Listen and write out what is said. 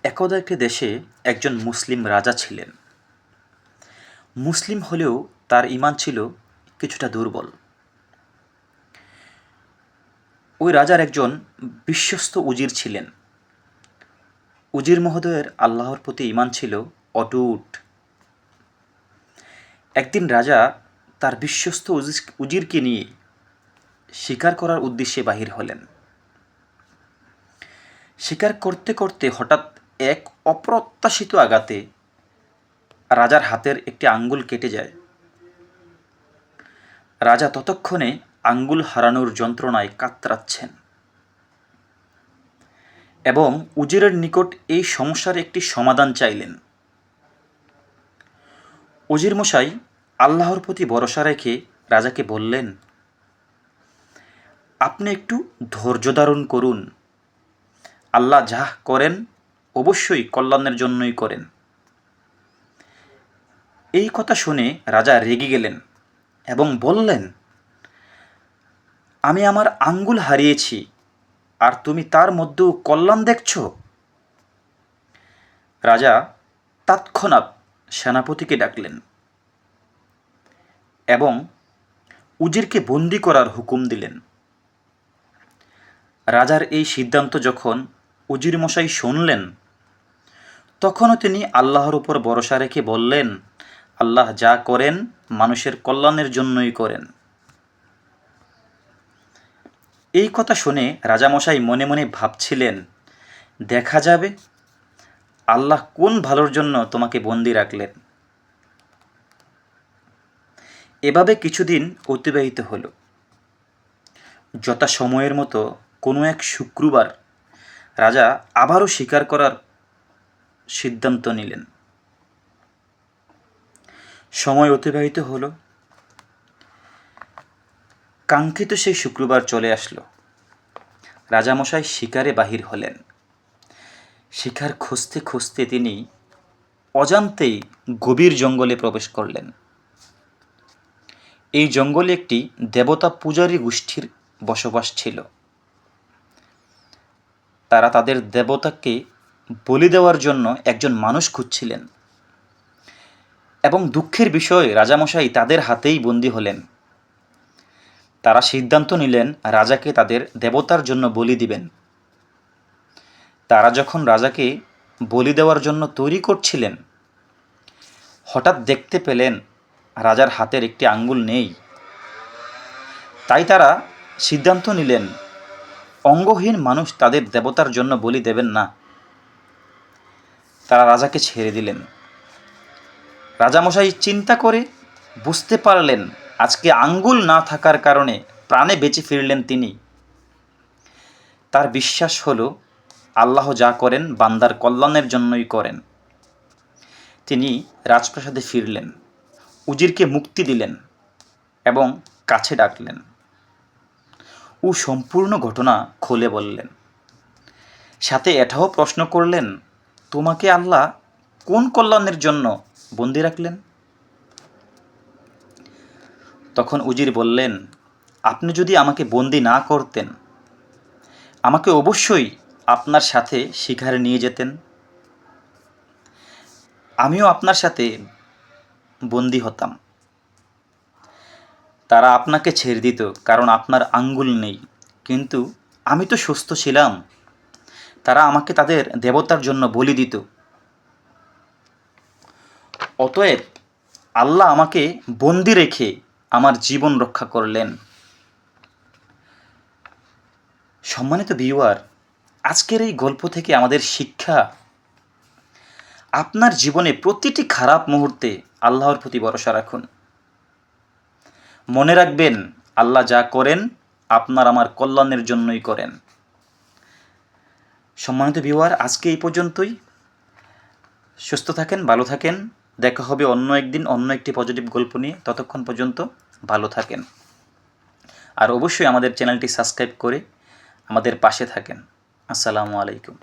একদা একটি দেশে একজন মুসলিম রাজা ছিলেন। মুসলিম হলেও তার ঈমান ছিল কিছুটা দুর্বল। ওই রাজার একজন বিশ্বস্ত উজির ছিলেন। উজির মহোদয়ের আল্লাহর প্রতি ঈমান ছিল অটুট। একদিন রাজা তার বিশ্বস্ত উজিরকে নিয়ে শিকার করার উদ্দেশ্যে বাহির হলেন। শিকার করতে করতে হঠাৎ এক অপ্রত্যাশিত আঘাতে রাজার হাতের একটি আঙ্গুল কেটে যায়। রাজা ততক্ষণে আঙ্গুল হারানোর যন্ত্রণায় কাতরাচ্ছেন এবং উজিরের নিকট এই সমস্যার একটি সমাধান চাইলেন। উজির মশাই আল্লাহর প্রতি ভরসা রেখে রাজাকে বললেন, আপনি একটু ধৈর্য ধারণ করুন। আল্লাহ যা করেন অবশ্যই কল্যাণের জন্যই করেন। এই কথা শুনে রাজা রেগে গেলেন এবং বললেন, আমি আমার আঙ্গুল হারিয়েছি আর তুমি তার মধ্যেও কল্যাণ দেখছ? রাজা তৎক্ষণাৎ সেনাপতিকে ডাকলেন এবং উজিরকে বন্দি করার হুকুম দিলেন। রাজার এই সিদ্ধান্ত যখন উজির মশাই শুনলেন, তখনও তিনি আল্লাহর উপর ভরসা রেখে বললেন, আল্লাহ যা করেন মানুষের কল্যাণের জন্যই করেন। এই কথা শুনে রাজামশাই মনে মনে ভাবছিলেন, দেখা যাবে আল্লাহ কোন ভালোর জন্য তোমাকে বন্দি রাখলেন। এভাবে কিছুদিন অতিবাহিত হলো। যথাসময়ের মতো কোনো এক শুক্রবার রাজা আবারও শিকার করার সিদ্ধান্ত নিলেন। সময় অতিবাহিত হলো। কাঙ্ক্ষিত সেই শুক্রবার চলে আসলো। রাজামশাই শিকারে বাহির হলেন। শিকার খুঁজতে খুঁজতে তিনি অজান্তেই গভীর জঙ্গলে প্রবেশ করলেন। এই জঙ্গলে একটি দেবতা পূজারী গোষ্ঠীর বসবাস ছিল। তারা তাদের দেবতাকে বলি দেওয়ার জন্য একজন মানুষ খুঁজছিলেন এবং দুঃখের বিষয় রাজামশাই তাদের হাতেই বন্দী হলেন। তারা সিদ্ধান্ত নিলেন রাজাকে তাদের দেবতার জন্য বলি দিবেন। তারা যখন রাজাকে বলি দেওয়ার জন্য তৈরি করছিলেন, হঠাৎ দেখতে পেলেন রাজার হাতের একটি আঙ্গুল নেই। তাই তারা সিদ্ধান্ত নিলেন অঙ্গহীন মানুষ তাদের দেবতার জন্য বলি দেবেন না। তারা রাজাকে ছেড়ে দিলেন। রাজামশাই চিন্তা করে বুঝতে পারলেন আজকে আঙ্গুল না থাকার কারণে প্রাণে বেঁচে ফিরলেন তিনি। তার বিশ্বাস হলো আল্লাহ যা করেন বান্দার কল্যাণের জন্যই করেন। তিনি রাজপ্রাসাদে ফিরলেন, উজিরকে মুক্তি দিলেন এবং কাছে ডাকলেন ও সম্পূর্ণ ঘটনা খুলে বললেন। সাথে এটাও প্রশ্ন করলেন, তোমাকে আল্লাহ কোন কল্যাণের জন্য বন্দি রাখলেন? তখন উজির বললেন, আপনি যদি আমাকে বন্দি না করতেন, আমাকে অবশ্যই আপনার সাথে শিকারে নিয়ে যেতেন। আমিও আপনার সাথে বন্দি হতাম। তারা আপনাকে ছেড়ে দিত কারণ আপনার আঙ্গুল নেই, কিন্তু আমি তো সুস্থ ছিলাম। তারা আমাকে তাদের দেবতার জন্য বলি দিত। অতএব আল্লাহ আমাকে বন্দি রেখে আমার জীবন রক্ষা করলেন। সম্মানিত ভিউয়ার, আজকের এই গল্প থেকে আমাদের শিক্ষা, আপনার জীবনে প্রতিটি খারাপ মুহূর্তে আল্লাহর প্রতি ভরসা রাখুন। মনে রাখবেন আল্লাহ যা করেন আপনার আমার কল্যাণের জন্যই করেন। সম্মানিত ভিউয়ার, আজকে এই পর্যন্তই। সুস্থ থাকেন, ভালো থাকেন। দেখা হবে অন্য একদিন অন্য একটি পজিটিভ গল্প নিয়ে। ততক্ষণ পর্যন্ত ভালো থাকেন। আর অবশ্যই আমাদের চ্যানেলটি সাবস্ক্রাইব করে আমাদের পাশে থাকেন। আসসালামু আলাইকুম।